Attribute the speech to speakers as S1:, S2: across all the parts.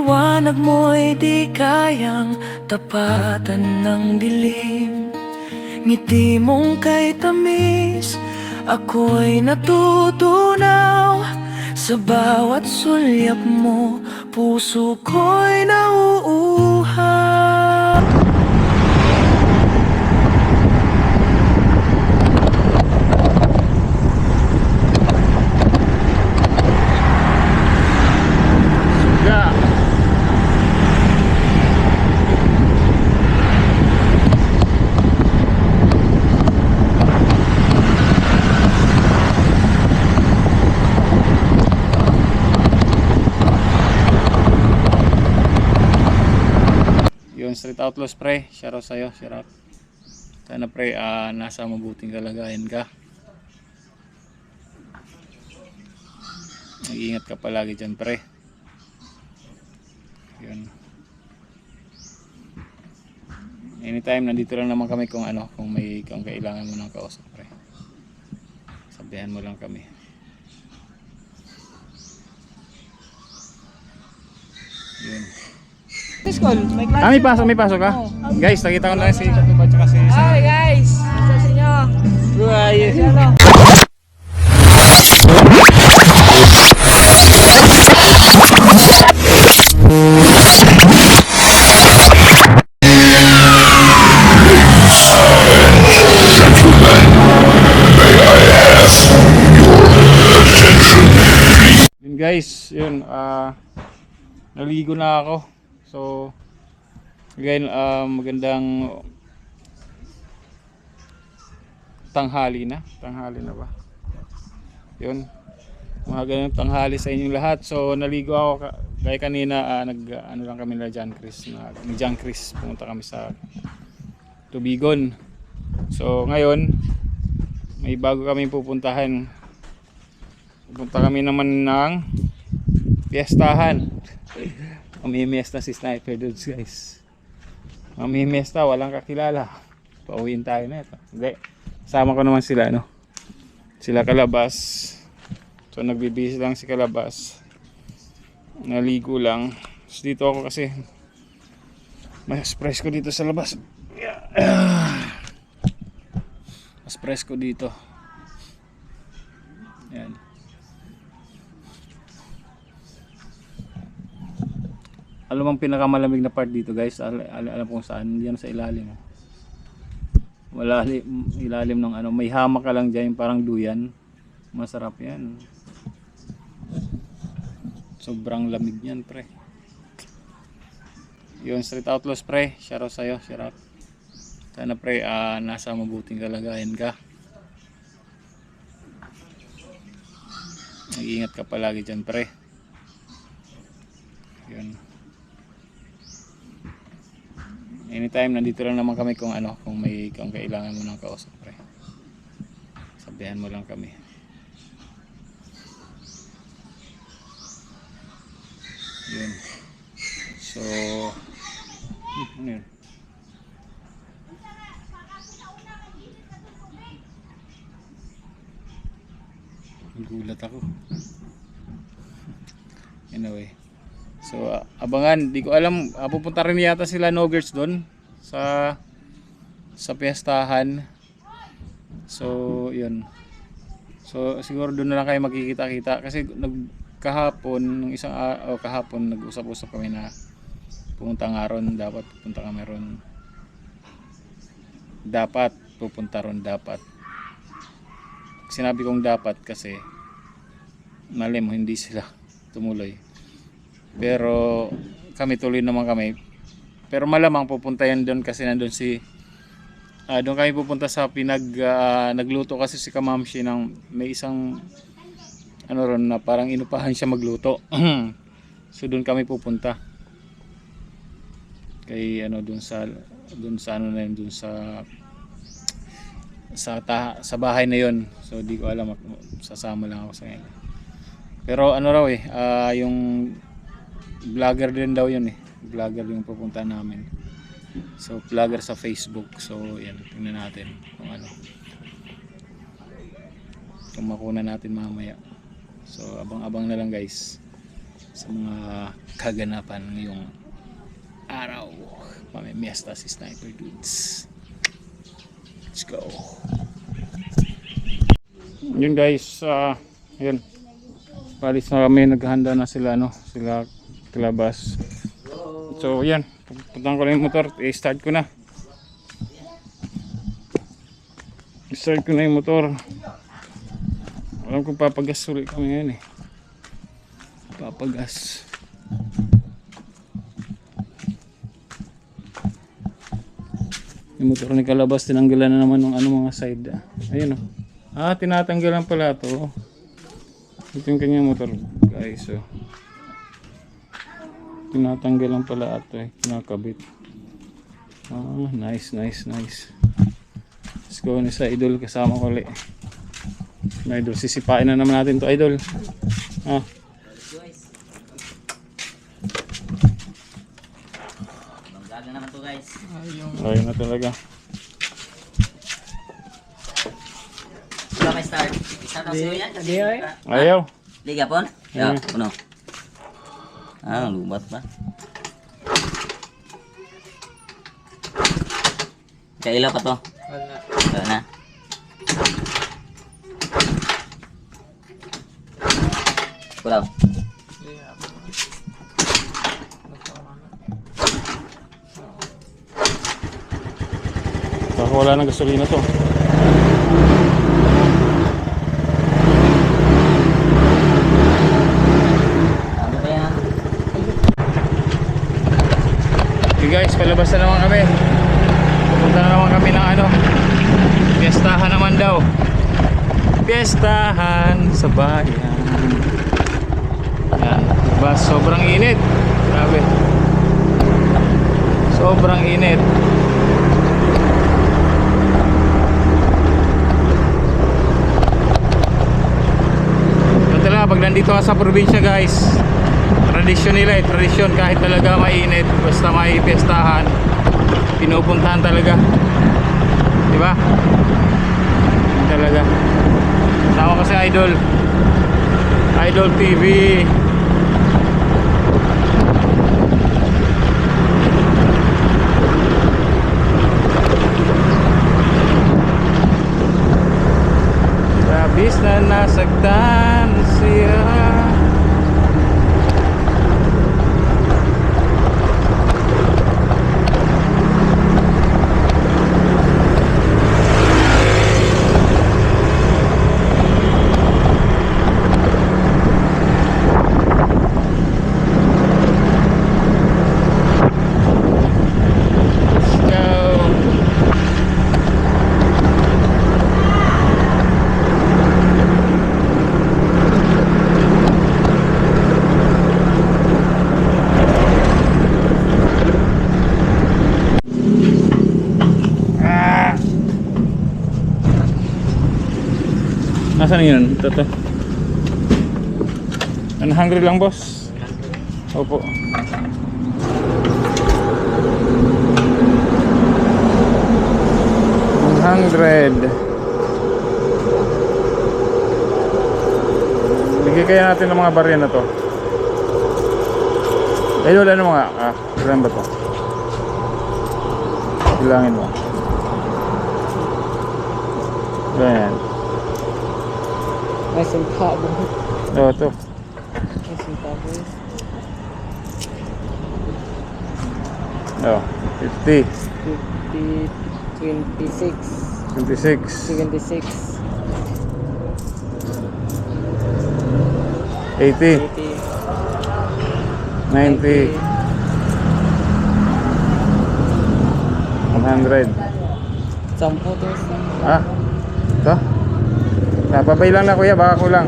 S1: liwanag mo'y di kayang tapatan ng dilim. Ngiti mong kay tamis, ako'y natutunaw. Sa bawat sulyap mo, puso ko'y nauuhaw.
S2: Street Outlaws pre, shoutout sa'yo, shoutout. Sana pre, nasa mabuting kalagayan ka. Mag-iingat ka palagi dyan pre. Yun. Anytime, nandito lang naman kami kung kung kailangan mo ng kausap pre. Sabihan mo lang kami. Yun. May pasok ka? Oh. Guys, nakita ko na si Katuba tsaka si Isa.
S3: Hi guys! Sa inyo?
S2: Buhay! Yun guys, yun, naligo na ako. So, again, magandang tanghali na ba? Yun, magandang tanghali sa inyong lahat. So, naligo ako kaya kanina, lang kami na John Chris, pumunta kami sa Tubigon. So, ngayon, may bago kami pupuntahan. Pupunta kami naman ng fiestahan. Mamimiesta si Sniper Dudes guys. Mamimiesta, walang kakilala. Pauwiin tayo na ito. Hindi. Kasama ko naman sila Sila Kalabas. So nagbibihis lang si Kalabas. Naligo lang. Tapos dito ako kasi mas presko dito sa labas. Mas presko dito. Yan. Alam ang pinakamalamig na part dito guys, alam kung saan, diyan sa ilalim. Wala ilalim ng may hamak ka lang diyan, parang duyan. Masarap 'yan. Sobrang lamig niyan, pre. Yun, Street Outlaws pre, shoutout sa'yo, shoutout. Sana pre, nasa mabuting kalagayan ka. Mag-iingat ka palagi diyan, pre. Yun. Anytime, nandito lang naman kami kung kung kailangan mo ng kausap pre. Sabihan mo lang kami. Yun. So, yun. Gulat ako. Anyway. So abangan, di ko alam, pupunta rin yata sila Noggers doon sa piestahan. So yun. So siguro doon na lang kayo magkikita-kita kasi kahapon kahapon nag-usap-usap kami na pupunta nga ron, dapat pupunta kami ron. Dapat pupunta ron, dapat. Sinabi kong dapat kasi mali mo hindi sila tumuloy. Pero kami tuloy naman kami. Pero malamang pupunta yan doon kasi nandun doon kami pupunta sa nagluto kasi si Kamamshi ng may isang ron na parang inupahan siya magluto. So doon kami pupunta. Kay doon sa sa bahay na yon. So di ko alam, sasama lang ako sa ngayon. Pero raw yung vlogger din daw yun vlogger yung pupunta namin. So vlogger sa Facebook. So yan, tingnan natin kung makuna natin mamaya. So abang-abang na lang guys. sa mga kaganapan ngayong araw. Pamimiesta si Sniper Dudes. Let's go. Yun guys, yun. Palis na kami, naghahanda na sila, sila kalabas. So yan, pupuntahan ko na yung motor, i-start ko na. I-start ko na yung motor. Alam ko papagas ulit kami ngayon papagas. Yung motor ni Kalabas tinanggalan na naman ng mga side. Ayun tinatanggalan pala to. Ito yung kanyang motor guys. Tinatanggalan pala ito kinakabit. Nice. Let's go na sa Idol, kasama ko ulit. Idol, sisipain na naman natin to Idol.
S3: Banggaga naman to guys.
S2: Ayun na talaga.
S3: Wala may start. Start na yan.
S2: Ayaw.
S3: Liga pon? Ya, puno. Lubat pa. Kailan pa to? Wala na. Kurang.
S2: Baka wala ng gasolina to.
S3: Ano ba yan?
S2: Okay guys, palabas na naman kami. Pupunta na naman kami ng Piestahan naman daw. Piestahan sa bayan. Yan, diba? Sobrang init. Grabe. Sobrang init. Ito talaga, pag nandito ka sa probinsya guys, tradisyon nila tradisyon kahit talaga mainit, basta may piestahan, pinupuntahan talaga. Diba? Talaga. Sama ko si Idol TV. Labis na nasaktan siya. Nasaan yun? Ito. Hungry lang boss? Opo. $100. Bigyan kaya natin ng mga barya na to. Ayun, ano mga? Ilan ba to? Bilangin mo. Ganyan.
S4: May sentavo.
S2: Oo, ito.
S4: May sentavo.
S2: Oo, 50.
S4: 50, 26.
S2: 26.
S4: 76.
S2: 80. 90. 100.
S4: 10 to.
S2: Ito? Napabay lang na kuya, baka kulang.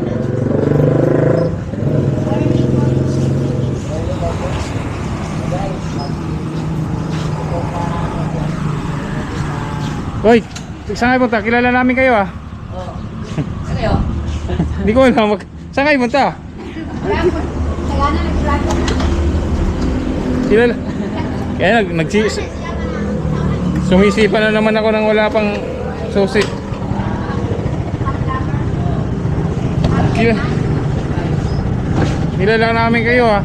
S2: Hoy, saan kayo punta? Kilala namin kayo
S3: Ano yun?
S2: Hindi ko alam. Saan kayo punta? Kilala. Kaya sumisipa na naman ako nang wala pang susi. Nilalang namin kayo ha.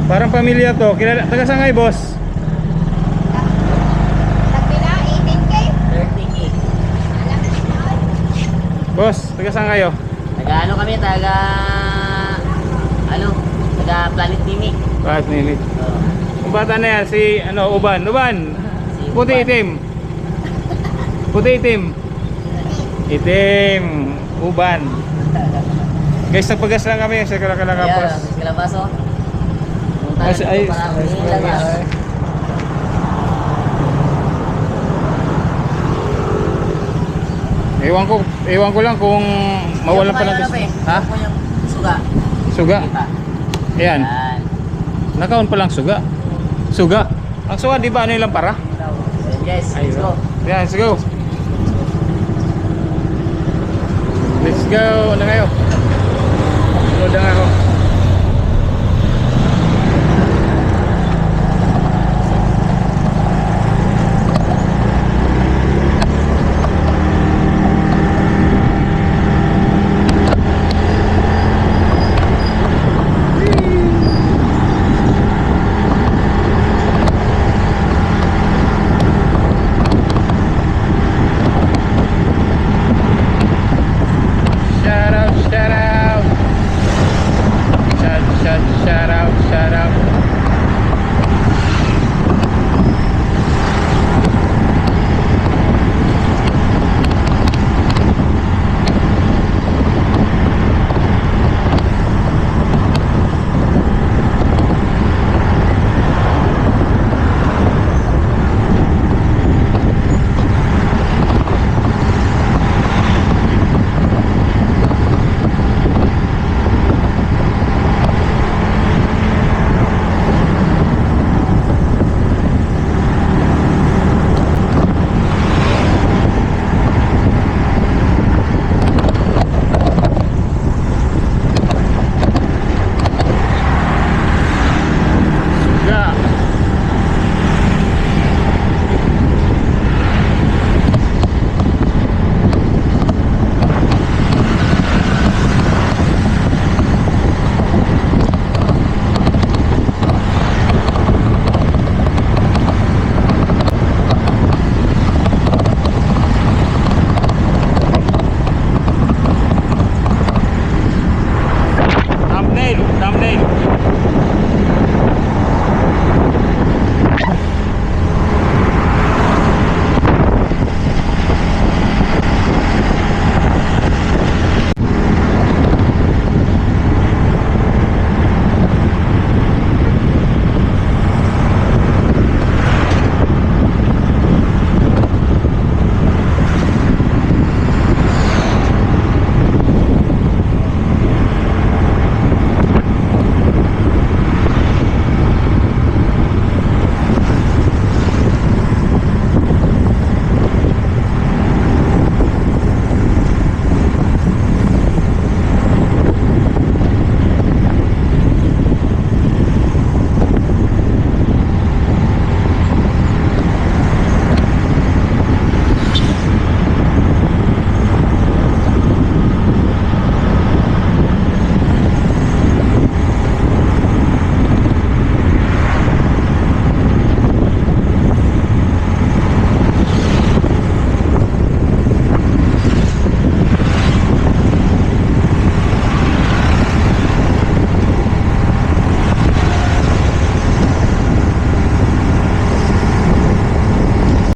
S2: Parang pamilya to. Kilala, taga saan kayo, boss?
S3: 30K.
S2: Boss, taga saan kayo?
S3: Taga ano kami, taga Planet Mimi.
S2: Bakit nili?
S3: Oo.
S2: Yung bata na yan, si ano, Uban. Uban!
S3: Si
S2: Puti
S3: Uban.
S2: itim. Puti itim. Itim. Uban. Guys, nagpagas lang kami sa Kalakalakapos.
S3: Ayan, Kalabaso.
S2: Ay, ay, Ewan ko lang kung mawalan pa ng ha?
S3: Ako yung suga.
S2: Suga.
S3: Kita.
S2: Ayan.
S3: Yan.
S2: Nakaon pa lang suga. Suga. Ang suga, di ba ano yung lampara?
S3: Ayan guys, let's go.
S2: Yeah, let's go. Let's go. Ano kayo? Load lang ako. Shout out, shout out. Shout out, shout out. Suga. Thumbnail, thumbnail.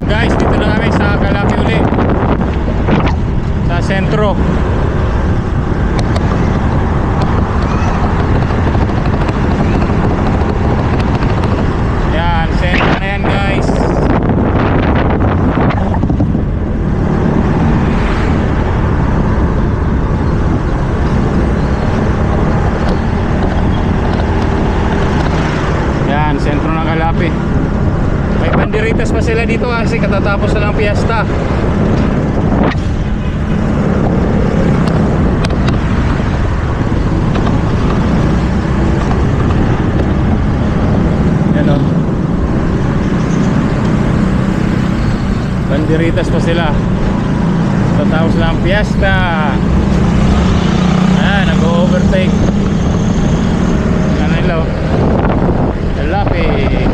S2: Guys, dito na kami sa Calaki uli. Sa sentro. Yan, sentro na yan guys. Yan, sentro ng Calaki. May banderitas pa sila dito kasi katatapos na lang piyesta. Yan o. Banderitas pa sila. Katatapos na lang piyesta. putik. Ano nila oh. Lapit.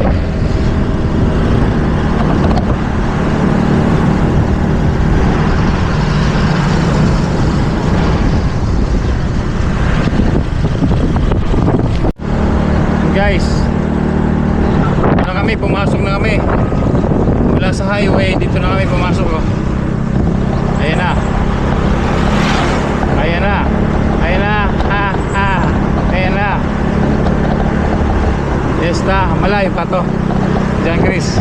S2: Guys, na kami, pumasok na kami mula sa highway, dito na kami pumasok oh. Ayan na. Ayan na. Ayan na. Ayan na. Yes na, malayo pa to. Diyan Chris.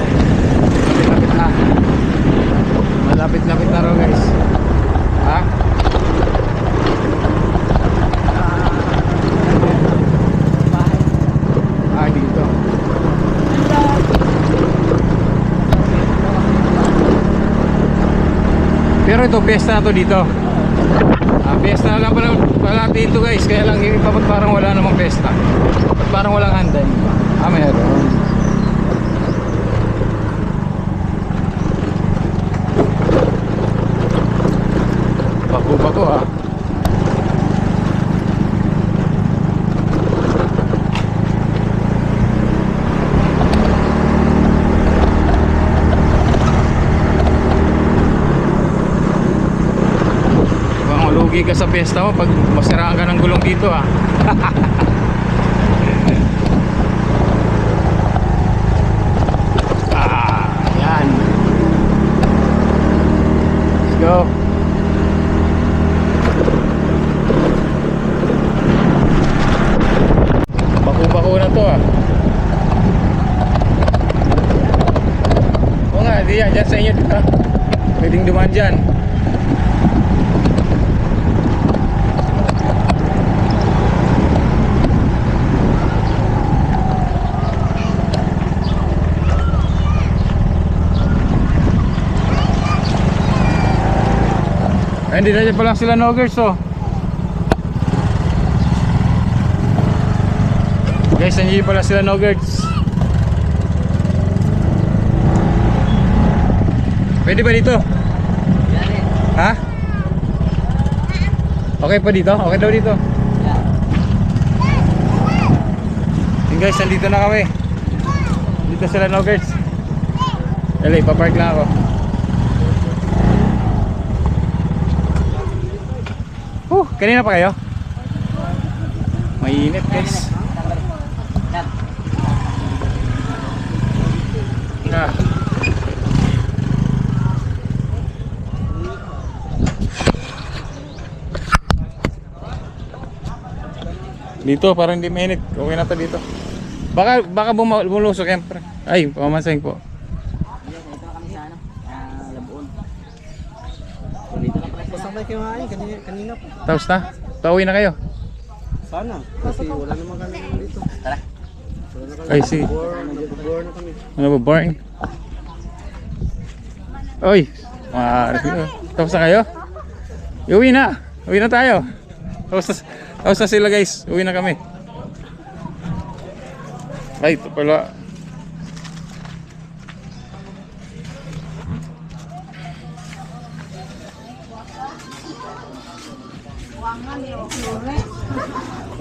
S2: Malapit na. Malapit-lapit na ro guys. Ha? Dito. Pero ito, piyesta na to dito. Piyesta na lang pala dito guys. Kaya lang yung iba parang wala namang piyesta. Parang walang handa. Meron. Bako-bako ha. Lugi ka sa piyesta mo pag masiraan ka ng gulong dito ah. Yan. Let's go. Bako-bako na to ah. O nga, di yan, dyan sa inyo dito. Pwedeng dumaan dyan. Hindi na pala sila noggers oh. Guys, hindi pala sila noggers. Pwede ba dito? Ha? Okay pa dito? Okay daw dito. Yung guys, nandito na kami. Dito sila noggers. Dali, papark lang ako. Kanina pa kayo? Mainit guys. Dito parang hindi mainit. Okay na to dito. Baka bumulusok siyempre. Ay, pamamasahing po.
S3: Dito na kami sa ano? Labuon. Dito na pala.
S4: Pasang tayo kayo ngayon, kanina po.
S2: Tapos na? Pauwi na kayo?
S4: Sana, kasi wala naman kami dito.
S3: Tara.
S2: I see.
S4: Nag-board na kami.
S2: Ano ba, boring? Oy! Tapos na kayo? Uwi na! Uwi na tayo! Tapos na sila guys. Uwi na kami. Ay, ito pala.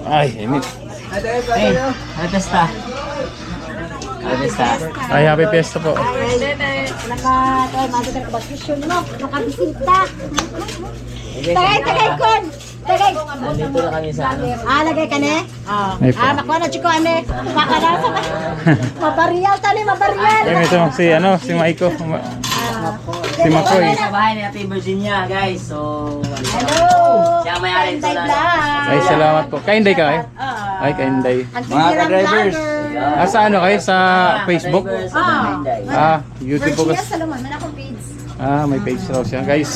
S2: Ay, init.
S3: Hey, happy fiesta. Happy fiesta.
S2: Ay, happy fiesta po.
S5: Naka-vacation mo, nakabisita. Tagay kon. Tagay.
S3: Nandito na kami sa ano.
S5: Lagay ka ne?
S2: Ay po.
S5: Nakuha na chiko ane. Makalasa ka. Mabarial tali, mabarial.
S2: Ay, may si Maiko. Si Makoy.
S3: Sa bahay ni Ate Virginia, guys. So,
S5: Hello.
S3: siya ang may-ari
S5: Kainday
S3: sa
S5: vlog.
S2: Ay, salamat po. Kainday ka eh? Ay, kainday.
S5: Ang tinirang vlogger.
S2: Sa ano kayo? Sa Facebook? YouTube po
S5: Virginia
S2: kasi.
S5: Salomon, man akong page.
S2: May page raw siya. Guys,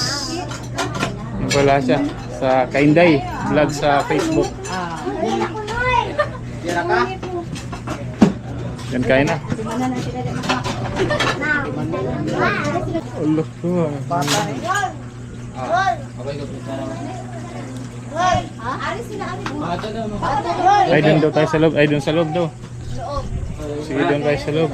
S2: yun pala siya. Sa Kainday vlog sa Facebook. Yan kain na. Allah ko. Ay, doon daw tayo sa loob. Ay, doon sa loob daw. Sige, doon tayo sa loob.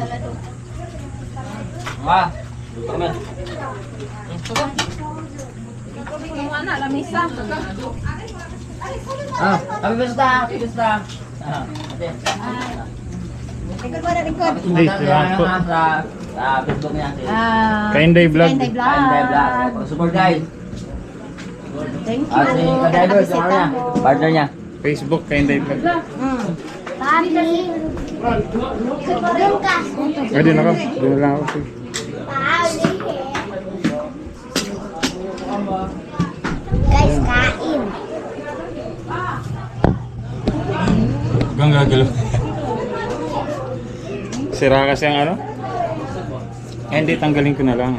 S3: Kami basta. Ate.
S5: Likod mo na, likod.
S2: Hindi, salamat po.
S3: Sa Facebook niya.
S2: Kainday Vlog.
S5: Kainday Vlog.
S3: Kainday Vlog. Support guys.
S5: Thank you.
S3: Si Ka-Driver, yung ano niya, partner niya.
S2: Facebook, Kainday Vlog.
S5: Papi. Lumkas.
S2: Pwede na ako. Doon na lang ako. Sige.
S5: Guys, kain.
S2: Hanggang gagalo. Sira kasi ang ano? Eh, hindi, tanggalin ko na lang.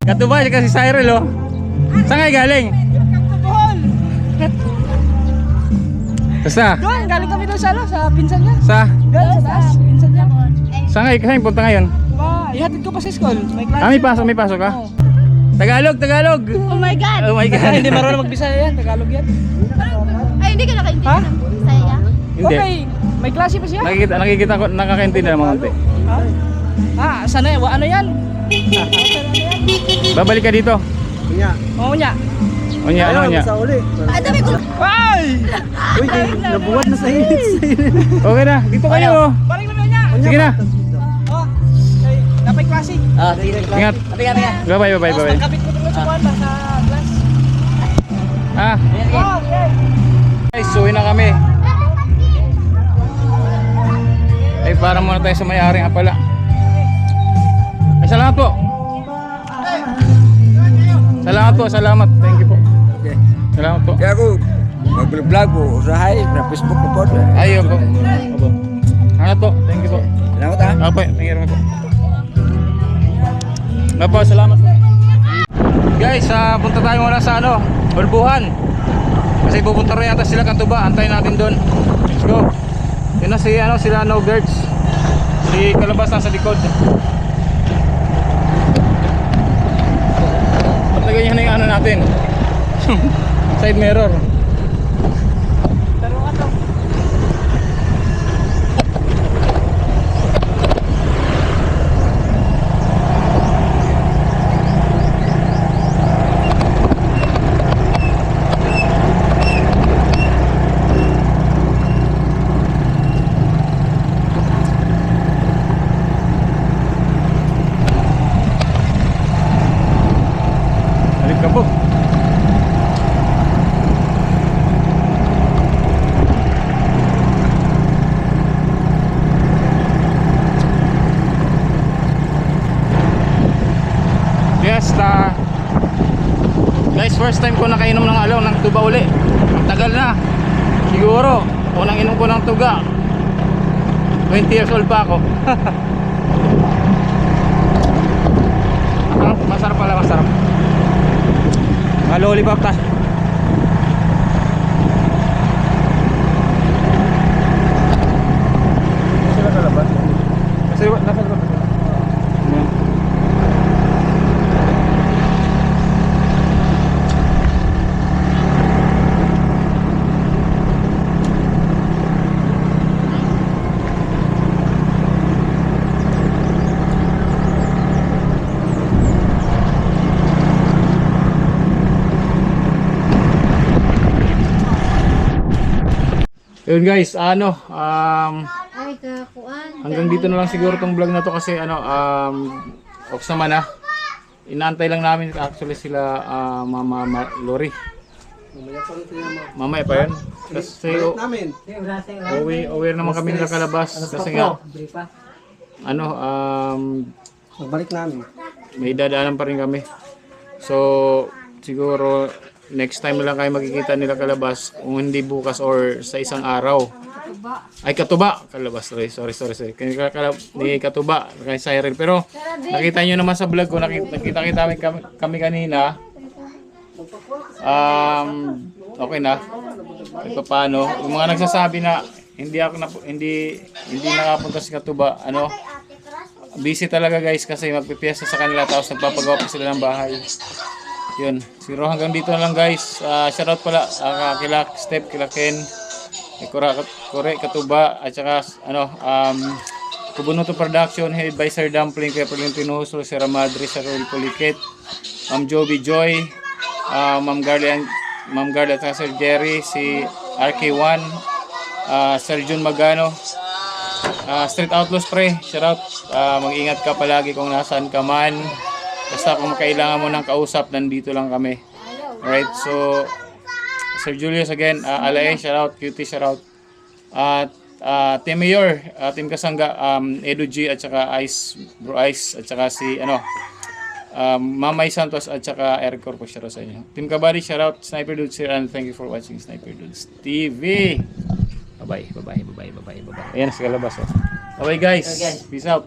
S2: Katuba siya kasi Cyril, oh. Saan kayo galing? Basta?
S6: Doon, galing kami doon sa ano, sa pinsan niya.
S2: Sa?
S6: Doon, sa taas, pinsan niya.
S2: Saan kayo? Saan punta ngayon?
S6: Ihatid ko pa sa school. May class.
S2: May pasok ka? Tagalog, Tagalog!
S5: Oh my God.
S2: Oh my
S6: Ay,
S2: God!
S6: hindi marunong magbisaya yan, Tagalog yan.
S5: Ay, hindi ka nakaintindi
S6: Ha?
S5: ng Bisaya.
S2: Hindi.
S6: Okay, may klase pa siya.
S2: Nakikita ko, nakakaintindi naman konti.
S6: Ha? Sana yan, ano yan?
S2: Babalik ka dito.
S4: Kunya.
S6: Oo niya.
S2: Onya, ano niya?
S4: Sa uli.
S5: Ay, dami ko.
S6: Ay!
S4: Uy, nabuhat na sa init.
S2: Okay na, dito kayo.
S6: Parang naman niya.
S2: Sige na.
S6: Oh, okay, napay klase.
S3: Sige.
S2: Ingat.
S3: Ate.
S2: Bye bye.
S6: Tapos magkapit ko doon sa kuwan ba sa class.
S2: Ah,
S6: Oh, okay.
S2: guys, suwi na kami. Ay, para muna tayo sa may-aring apala. Ay, salamat po. Salamat. Thank you po. Salamat po.
S7: Kaya ako, mag-vlog po, usahay, na Facebook ko po.
S2: Ayo po. Opo. Salamat po. Thank you po.
S7: Salamat ha.
S2: Opo, thank you po. Opo, salamat po. Guys, punta tayo muna sa ano, Bulbuhan. Kasi pupunta rin yata sila Katuba. Antayin natin doon. Let's go. Yun na si ano, sila No Birds. Si Kalabas nasa likod. Ba't na ganyan na yung ano natin? Side mirror. Balik ka po. Yes, guys, first time ko nakainom ng alaw ng tuba uli. Tagal na. Siguro, unang inom ko ng tuga 20 years old pa ako. Masarap pala, masarap. Mga lollipop ta. Sila kalabas. Kasi nasa labas. Yun guys, ano,
S5: Ay, kakuan.
S2: hanggang dito na lang siguro tong vlog na to kasi ano, ops naman na. Inaantay lang namin actually sila Mama Lori.
S4: Mamaya pa rin sila
S2: Mamaya pa yun. Kasi
S4: namin.
S2: aware naman kami nila kalabas kasi nga ano,
S4: Magbalik namin.
S2: may dadaanan pa rin kami. So siguro next time na lang kayo makikita nila kalabas kung hindi bukas or sa isang araw. Ay Katuba, kalabas, sorry. Ni Katuba, kay Cyril. Pero nakita nyo naman sa vlog ko, nakita kami kanina. Okay na. Ito paano? Yung mga nagsasabi na hindi nakapunta si Katuba, ano? Busy talaga guys kasi magpipiesta sa kanila tapos nagpapagawa pa sila ng bahay. Yun, siguro hanggang dito na lang guys. Shoutout pala kila Step, kila Ken, Kore, Katuba, at saka ano, Kubunuto Production, head by Sir Dumpling, Kuya Perlin Pinoso, Sir Madre, Sir Roel Puliket, Ma'am Joby Joy, Ma'am Garly at Sir Jerry, si RK1, Sir Jun Magano, Street Outlaws pre, shout out. Mag-ingat ka palagi kung nasaan ka man. Basta kung kailangan mo ng kausap, nandito lang kami. Alright, so Sir Julius again, Alae, shout out, Cutie, shout out. At Team Mayor, Team Kasangga, Edu G at saka Ice, Bro Ice at saka si Mamay Santos at saka Eric Corpo, shout out sa inyo. Team Kabady, shout out, Sniper Dudes here, and thank you for watching Sniper Dudes TV. Bye bye. Ayan sa kalabas. Oh. Bye guys.
S3: Okay, guys.
S2: Peace out.